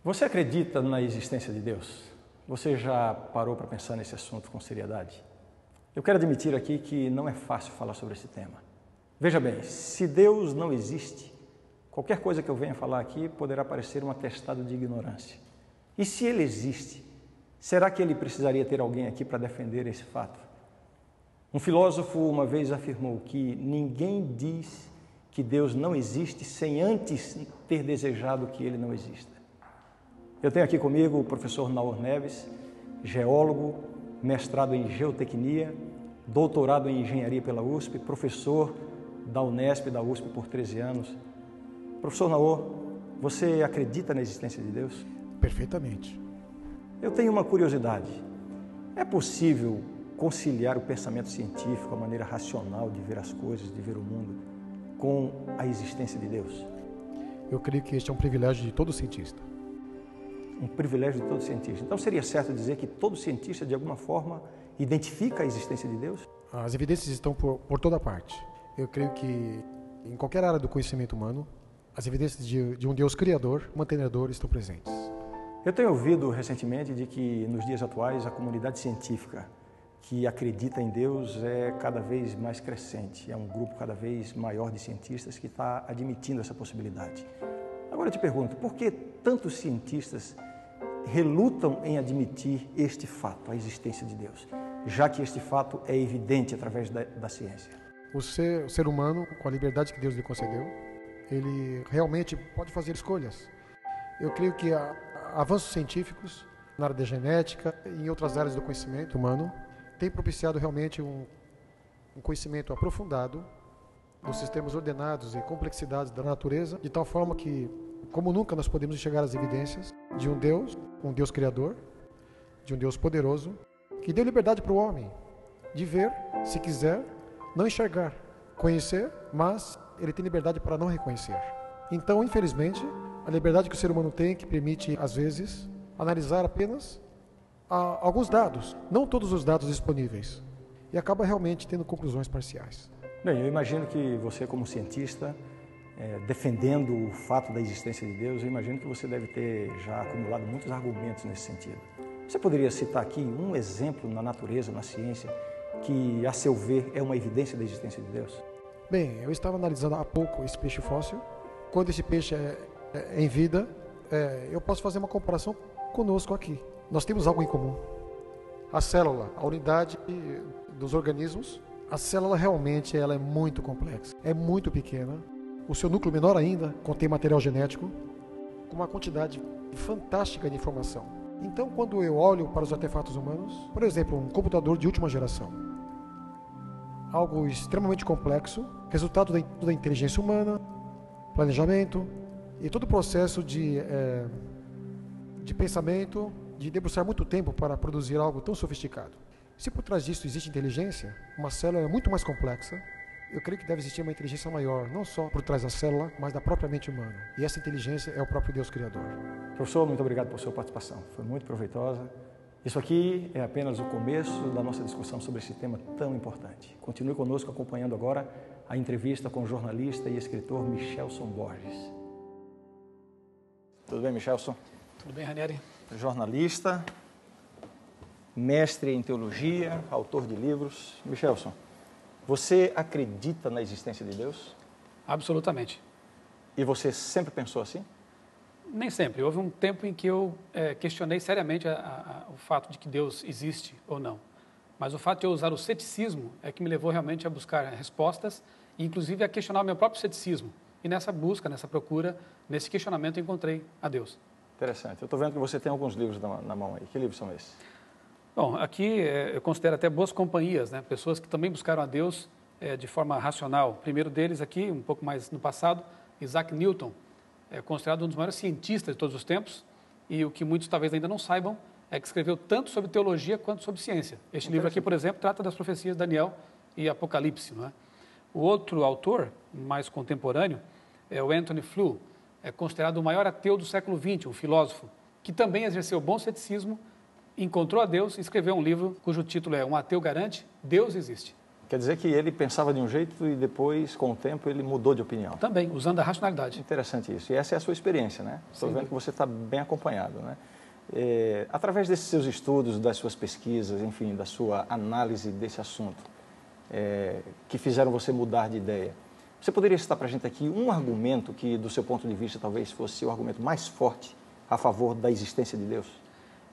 Você acredita na existência de Deus? Você já parou para pensar nesse assunto com seriedade? Eu quero admitir aqui que não é fácil falar sobre esse tema. Veja bem, se Deus não existe, qualquer coisa que eu venha falar aqui poderá parecer um atestado de ignorância. E se Ele existe, será que Ele precisaria ter alguém aqui para defender esse fato? Um filósofo uma vez afirmou que ninguém diz que Deus não existe sem antes ter desejado que Ele não exista. Eu tenho aqui comigo o professor Naor Neves, geólogo, mestrado em geotecnia, doutorado em engenharia pela USP, professor da Unesp e da USP por 13 anos. Professor Naor, você acredita na existência de Deus? Perfeitamente. Eu tenho uma curiosidade. É possível conciliar o pensamento científico, a maneira racional de ver as coisas, de ver o mundo, com a existência de Deus? Eu creio que este é um privilégio de todo cientista. Um privilégio de todo cientista. Então seria certo dizer que todo cientista, de alguma forma, identifica a existência de Deus? As evidências estão por toda parte. Eu creio que em qualquer área do conhecimento humano, as evidências de um Deus criador, mantenedor, estão presentes. Eu tenho ouvido recentemente de que nos dias atuais a comunidade científica que acredita em Deus é cada vez mais crescente. É um grupo cada vez maior de cientistas que está admitindo essa possibilidade. Agora eu te pergunto, por que tantos cientistas relutam em admitir este fato, a existência de Deus, já que este fato é evidente através da ciência? O ser humano, com a liberdade que Deus lhe concedeu, ele realmente pode fazer escolhas. Eu creio que avanços científicos na área da genética e em outras áreas do conhecimento humano têm propiciado realmente um conhecimento aprofundado dos sistemas ordenados e complexidades da natureza, de tal forma que, como nunca, nós podemos enxergar as evidências de um Deus criador, de um Deus poderoso, que deu liberdade para o homem de ver, se quiser, não enxergar, conhecer, mas ele tem liberdade para não reconhecer. Então, infelizmente, a liberdade que o ser humano tem, que permite, às vezes, analisar apenas alguns dados, não todos os dados disponíveis, e acaba realmente tendo conclusões parciais. Bem, eu imagino que você, como cientista, defendendo o fato da existência de Deus, eu imagino que você deve ter já acumulado muitos argumentos nesse sentido. Você poderia citar aqui um exemplo na natureza, na ciência, que, a seu ver, é uma evidência da existência de Deus? Bem, eu estava analisando há pouco esse peixe fóssil. Quando esse peixe é em vida, eu posso fazer uma comparação conosco aqui. Nós temos algo em comum. A célula, a unidade dos organismos, a célula realmente ela é muito complexa, é muito pequena. O seu núcleo menor ainda contém material genético com uma quantidade fantástica de informação. Então, quando eu olho para os artefatos humanos, por exemplo, um computador de última geração, algo extremamente complexo, resultado da inteligência humana, planejamento e todo o processo de pensamento, de debruçar muito tempo para produzir algo tão sofisticado. Se por trás disso existe inteligência, uma célula é muito mais complexa. Eu creio que deve existir uma inteligência maior, não só por trás da célula, mas da própria mente humana. E essa inteligência é o próprio Deus Criador. Professor, muito obrigado por sua participação. Foi muito proveitosa. Isso aqui é apenas o começo da nossa discussão sobre esse tema tão importante. Continue conosco acompanhando agora a entrevista com o jornalista e escritor Michelson Borges. Tudo bem, Michelson? Tudo bem, Ranieri? Jornalista, mestre em teologia, autor de livros. Michelson, você acredita na existência de Deus? Absolutamente. E você sempre pensou assim? Nem sempre. Houve um tempo em que eu questionei seriamente o fato de que Deus existe ou não. Mas o fato de eu usar o ceticismo é que me levou realmente a buscar respostas e, inclusive, a questionar o meu próprio ceticismo. E nessa busca, nessa procura, nesse questionamento, eu encontrei a Deus. Interessante. Eu estou vendo que você tem alguns livros na mão aí. Que livros são esses? Bom, aqui eu considero até boas companhias, né? Pessoas que também buscaram a Deus de forma racional. O primeiro deles aqui, um pouco mais no passado, Isaac Newton, é considerado um dos maiores cientistas de todos os tempos, e o que muitos talvez ainda não saibam é que escreveu tanto sobre teologia quanto sobre ciência. Este livro aqui, por exemplo, trata das profecias de Daniel e Apocalipse, não é? O outro autor, mais contemporâneo, é o Anthony Flew, é considerado o maior ateu do século XX, um filósofo, que também exerceu bom ceticismo, encontrou a Deus e escreveu um livro cujo título é Um Ateu Garante, Deus Existe. Quer dizer que ele pensava de um jeito e depois, com o tempo, ele mudou de opinião. Também, usando a racionalidade. Interessante isso. E essa é a sua experiência, né? Estou vendo que você está bem acompanhado, né? Através desses seus estudos, das suas pesquisas, enfim, da sua análise desse assunto, que fizeram você mudar de ideia, você poderia citar para a gente aqui um argumento que, do seu ponto de vista, talvez fosse o argumento mais forte a favor da existência de Deus?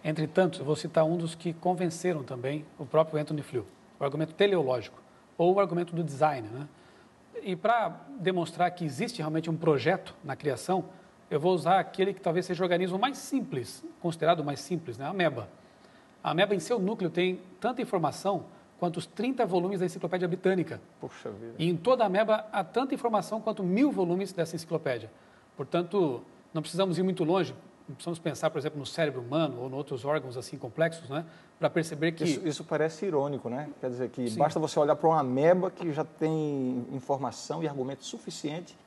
Entretanto, eu vou citar um dos que convenceram também o próprio Anthony Flew, o argumento teleológico, ou o argumento do design, né? E para demonstrar que existe realmente um projeto na criação, eu vou usar aquele que talvez seja o organismo mais simples, considerado o mais simples, né? A ameba. A ameba em seu núcleo tem tanta informação quanto os 30 volumes da Enciclopédia Britânica. Puxa vida. E em toda a ameba há tanta informação quanto 1000 volumes dessa enciclopédia. Portanto, não precisamos ir muito longe, não precisamos pensar, por exemplo, no cérebro humano ou em outros órgãos assim complexos, né? Para perceber que... Isso parece irônico, né? Quer dizer que Sim. basta você olhar para uma ameba que já tem informação e argumento suficiente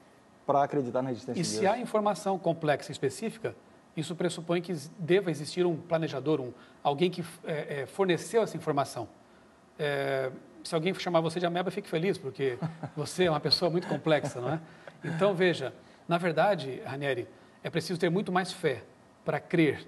para acreditar na existência E de Deus. se há informação complexa e específica, isso pressupõe que deva existir um planejador, alguém que forneceu essa informação. Se alguém chamar você de ameba, fique feliz, porque você é uma pessoa muito complexa, não é? Então, veja, na verdade, Ranieri, é preciso ter muito mais fé para crer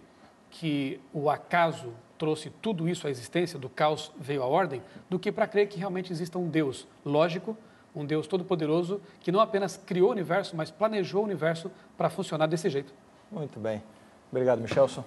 que o acaso trouxe tudo isso à existência, do caos veio à ordem, do que para crer que realmente exista um Deus lógico, um Deus todo-poderoso, que não apenas criou o universo, mas planejou o universo para funcionar desse jeito. Muito bem. Obrigado, Michelson.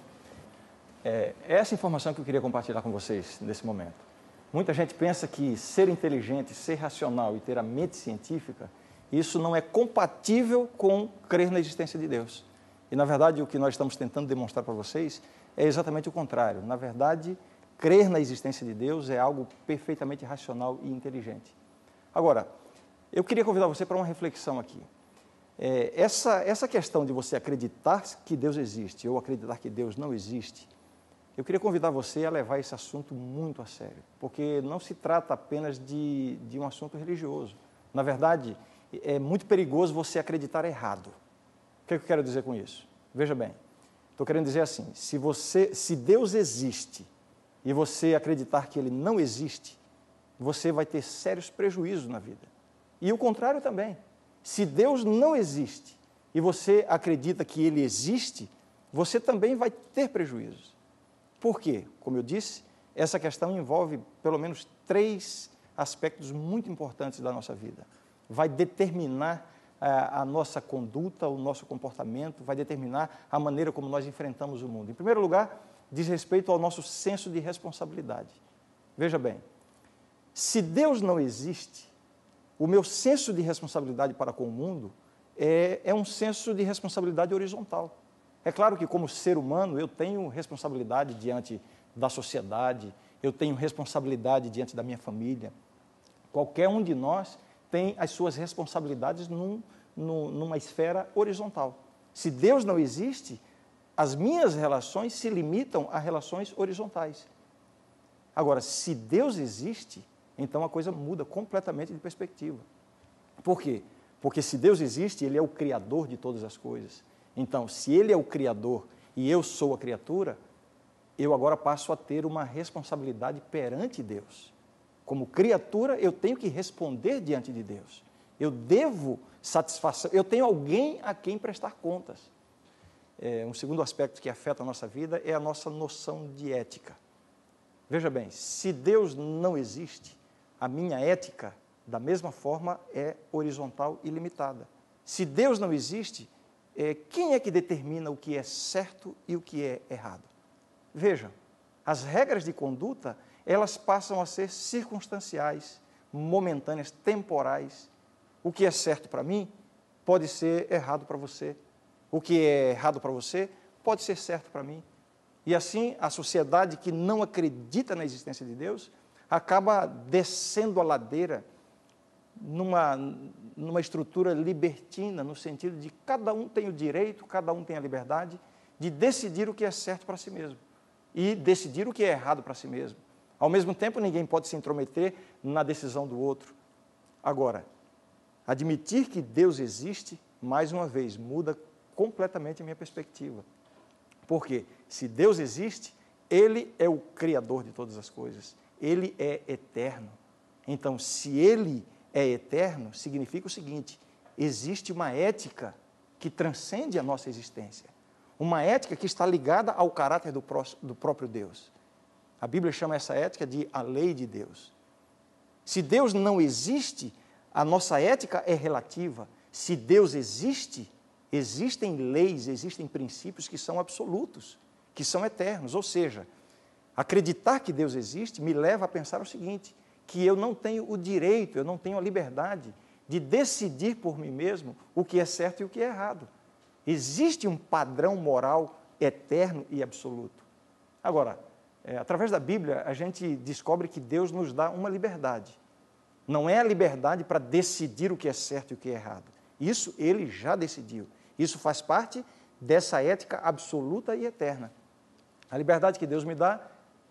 Essa informação que eu queria compartilhar com vocês nesse momento. Muita gente pensa que ser inteligente, ser racional e ter a mente científica, isso não é compatível com crer na existência de Deus. E, na verdade, o que nós estamos tentando demonstrar para vocês é exatamente o contrário. Na verdade, crer na existência de Deus é algo perfeitamente racional e inteligente. Agora, eu queria convidar você para uma reflexão aqui. Essa questão de você acreditar que Deus existe ou acreditar que Deus não existe, eu queria convidar você a levar esse assunto muito a sério, porque não se trata apenas de um assunto religioso. Na verdade, é muito perigoso você acreditar errado. O que eu quero dizer com isso? Veja bem, estou querendo dizer assim, se Deus existe e você acreditar que Ele não existe, você vai ter sérios prejuízos na vida. E o contrário também. Se Deus não existe e você acredita que Ele existe, você também vai ter prejuízos. Por quê? Como eu disse, essa questão envolve pelo menos 3 aspectos muito importantes da nossa vida. Vai determinar a nossa conduta, o nosso comportamento, vai determinar a maneira como nós enfrentamos o mundo. Em primeiro lugar, diz respeito ao nosso senso de responsabilidade. Veja bem, se Deus não existe, o meu senso de responsabilidade para com o mundo é um senso de responsabilidade horizontal. É claro que, como ser humano, eu tenho responsabilidade diante da sociedade, eu tenho responsabilidade diante da minha família. Qualquer um de nós tem as suas responsabilidades numa esfera horizontal. Se Deus não existe, as minhas relações se limitam a relações horizontais. Agora, se Deus existe, então a coisa muda completamente de perspectiva. Por quê? Porque se Deus existe, Ele é o Criador de todas as coisas. Então, se Ele é o Criador e eu sou a criatura, eu agora passo a ter uma responsabilidade perante Deus. Como criatura, eu tenho que responder diante de Deus. Eu devo satisfação, eu tenho alguém a quem prestar contas. Um segundo aspecto que afeta a nossa vida é a nossa noção de ética. Veja bem, se Deus não existe, a minha ética, da mesma forma, é horizontal e limitada. Se Deus não existe, quem é que determina o que é certo e o que é errado? Vejam, as regras de conduta, elas passam a ser circunstanciais, momentâneas, temporais. O que é certo para mim pode ser errado para você. O que é errado para você pode ser certo para mim. E assim, a sociedade que não acredita na existência de Deus acaba descendo a ladeira numa estrutura libertina, no sentido de cada um tem o direito, cada um tem a liberdade de decidir o que é certo para si mesmo e decidir o que é errado para si mesmo. Ao mesmo tempo, ninguém pode se intrometer na decisão do outro. Agora, admitir que Deus existe, mais uma vez, muda completamente a minha perspectiva. Porque se Deus existe, Ele é o Criador de todas as coisas. Ele é eterno. Então, se ele é eterno, significa o seguinte: existe uma ética que transcende a nossa existência. Uma ética que está ligada ao caráter do próprio Deus. A Bíblia chama essa ética de a lei de Deus. Se Deus não existe, a nossa ética é relativa. Se Deus existe, existem leis, existem princípios que são absolutos, que são eternos. Ou seja, acreditar que Deus existe me leva a pensar o seguinte: que eu não tenho o direito, eu não tenho a liberdade de decidir por mim mesmo o que é certo e o que é errado. Existe um padrão moral eterno e absoluto. Agora, através da Bíblia, a gente descobre que Deus nos dá uma liberdade. Não é a liberdade para decidir o que é certo e o que é errado. Isso Ele já decidiu. Isso faz parte dessa ética absoluta e eterna. A liberdade que Deus me dá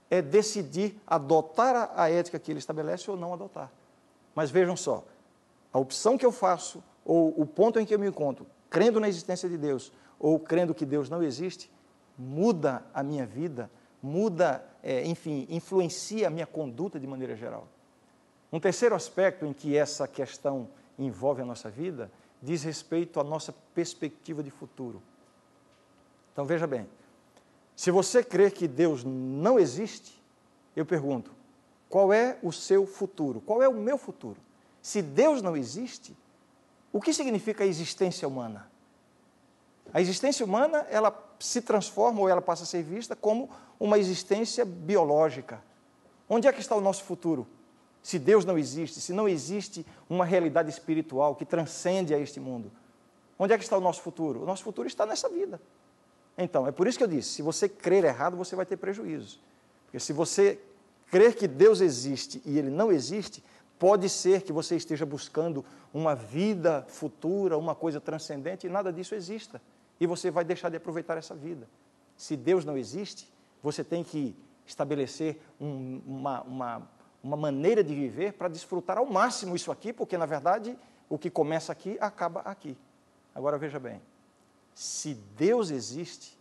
é decidir adotar a ética que Ele estabelece ou não adotar. Mas vejam só, a opção que eu faço, ou o ponto em que eu me encontro, crendo na existência de Deus, ou crendo que Deus não existe, muda a minha vida, muda, enfim, influencia a minha conduta de maneira geral. Um terceiro aspecto em que essa questão envolve a nossa vida diz respeito à nossa perspectiva de futuro. Então, veja bem, se você crê que Deus não existe, eu pergunto, qual é o seu futuro? Qual é o meu futuro? Se Deus não existe, o que significa a existência humana? A existência humana, ela se transforma ou ela passa a ser vista como uma existência biológica. Onde é que está o nosso futuro? Se Deus não existe, se não existe uma realidade espiritual que transcende a este mundo, onde é que está o nosso futuro? O nosso futuro está nessa vida. Então, é por isso que eu disse, se você crer errado, você vai ter prejuízo. Porque se você crer que Deus existe e Ele não existe, pode ser que você esteja buscando uma vida futura, uma coisa transcendente, e nada disso exista. E você vai deixar de aproveitar essa vida. Se Deus não existe, você tem que estabelecer uma maneira de viver para desfrutar ao máximo isso aqui, porque, na verdade, o que começa aqui, acaba aqui. Agora, veja bem, se Deus existe,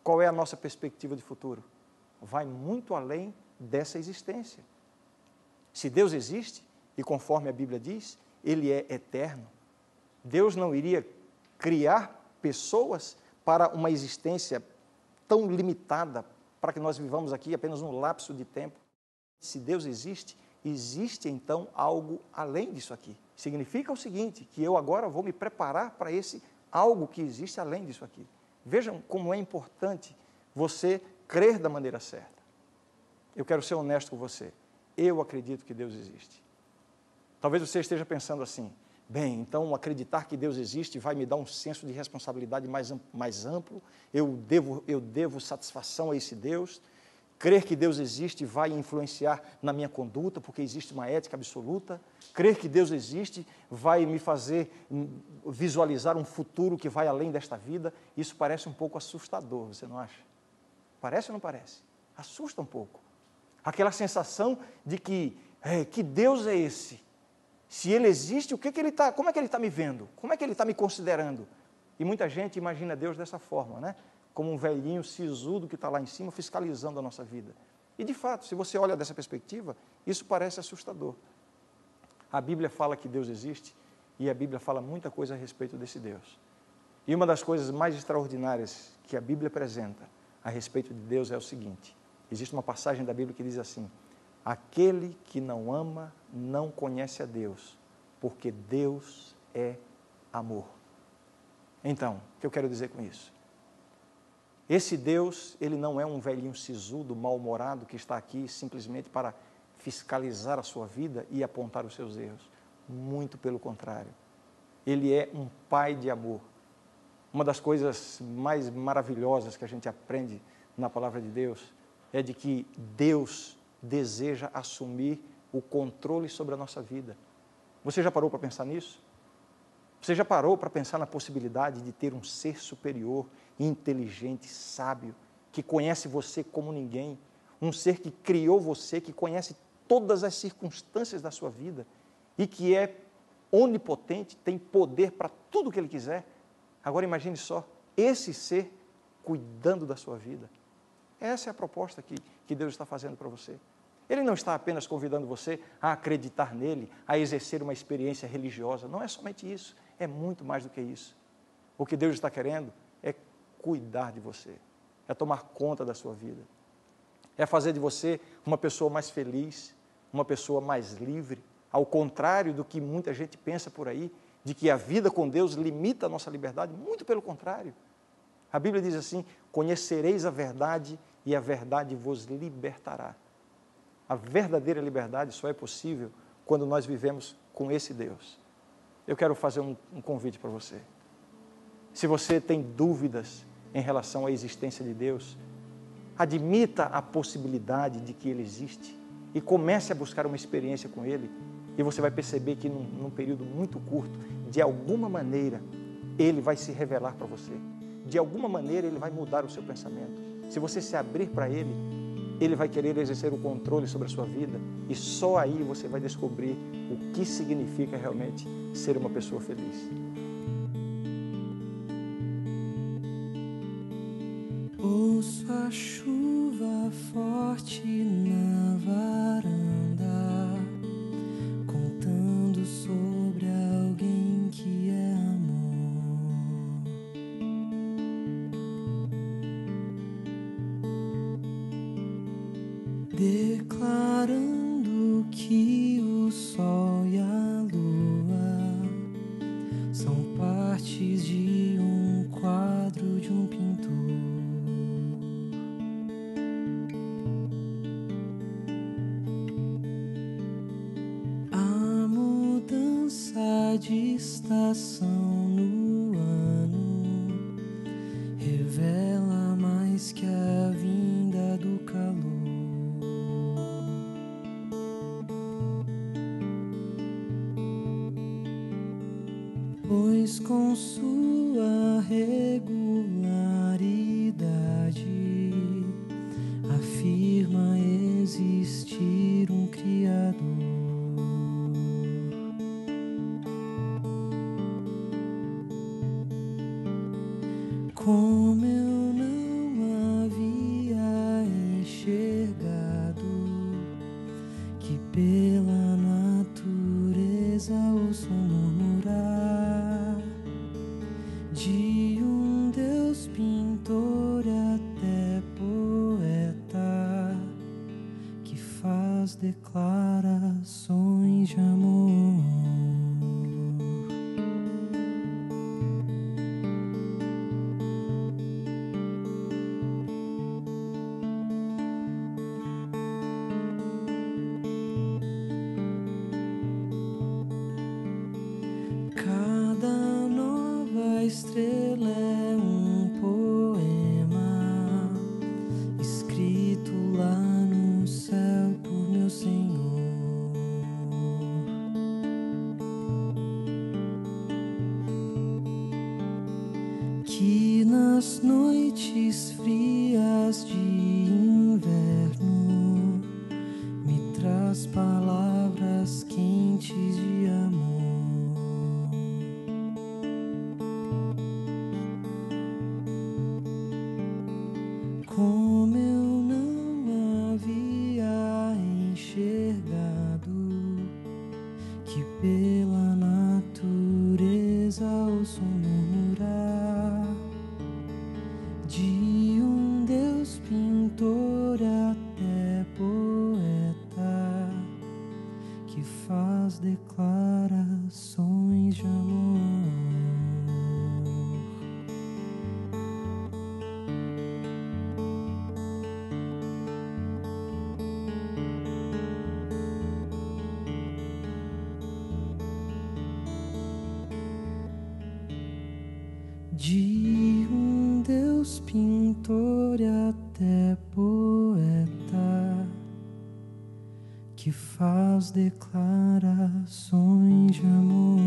qual é a nossa perspectiva de futuro? Vai muito além dessa existência. Se Deus existe, e conforme a Bíblia diz, Ele é eterno, Deus não iria criar pessoas para uma existência tão limitada, para que nós vivamos aqui apenas um lapso de tempo. Se Deus existe, existe então algo além disso aqui. Significa o seguinte, que eu agora vou me preparar para esse algo que existe além disso aqui. Vejam como é importante você crer da maneira certa. Eu quero ser honesto com você. Eu acredito que Deus existe. Talvez você esteja pensando assim, bem, então acreditar que Deus existe vai me dar um senso de responsabilidade mais amplo, eu devo satisfação a esse Deus. Crer que Deus existe vai influenciar na minha conduta, porque existe uma ética absoluta. Crer que Deus existe vai me fazer visualizar um futuro que vai além desta vida. Isso parece um pouco assustador, você não acha? Parece ou não parece? Assusta um pouco. Aquela sensação de que Deus é esse? Se Ele existe, como é que Ele está me vendo? Como é que Ele está me considerando? E muita gente imagina Deus dessa forma, né? Como um velhinho sisudo que está lá em cima fiscalizando a nossa vida. E, de fato, se você olha dessa perspectiva, isso parece assustador. A Bíblia fala que Deus existe e a Bíblia fala muita coisa a respeito desse Deus. E uma das coisas mais extraordinárias que a Bíblia apresenta a respeito de Deus é o seguinte. Existe uma passagem da Bíblia que diz assim, aquele que não ama não conhece a Deus, porque Deus é amor. Então, o que eu quero dizer com isso? Esse Deus, Ele não é um velhinho sisudo, mal-humorado, que está aqui simplesmente para fiscalizar a sua vida e apontar os seus erros. Muito pelo contrário. Ele é um Pai de amor. Uma das coisas mais maravilhosas que a gente aprende na palavra de Deus é de que Deus deseja assumir o controle sobre a nossa vida. Você já parou para pensar nisso? Você já parou para pensar na possibilidade de ter um ser superior, inteligente, sábio, que conhece você como ninguém, um ser que criou você, que conhece todas as circunstâncias da sua vida e que é onipotente, tem poder para tudo o que Ele quiser? Agora imagine só, esse ser cuidando da sua vida. Essa é a proposta que Deus está fazendo para você. Ele não está apenas convidando você a acreditar nele, a exercer uma experiência religiosa. Não é somente isso, é muito mais do que isso. O que Deus está querendo é cuidar de você, é tomar conta da sua vida, é fazer de você uma pessoa mais feliz, uma pessoa mais livre, ao contrário do que muita gente pensa por aí, de que a vida com Deus limita a nossa liberdade. Muito pelo contrário. A Bíblia diz assim: conhecereis a verdade e a verdade vos libertará. A verdadeira liberdade só é possível quando nós vivemos com esse Deus. Eu quero fazer um convite para você. Se você tem dúvidas em relação à existência de Deus, admita a possibilidade de que Ele existe e comece a buscar uma experiência com Ele, e você vai perceber que num período muito curto, de alguma maneira, Ele vai se revelar para você. De alguma maneira, Ele vai mudar o seu pensamento. Se você se abrir para Ele, Ele vai querer exercer o controle sobre a sua vida, e só aí você vai descobrir o que significa realmente ser uma pessoa feliz. Ouço a chuva forte na varanda, contando sobre alguém que é amor. Declarando que o sol e a lua são partes de um quadro de um pintor. De estação no ano revela mais que a vinda do calor. Pois com sua regularidade afirma existir um Criador. Como eu não havia enxergado que pela natureza ouço murmurar de um Deus pintor e até poeta que faz declarações de amor. Cada nova estrela é um poema escrito lá no céu por meu Senhor. Que nas noites frias de inverno me traz palavras quentes de amor. Como eu não havia enxergado que pela natureza ouço murmurar de um Deus pintor até poeta que faz declarações de amor. De um Deus pintor e até poeta que faz declarações de amor.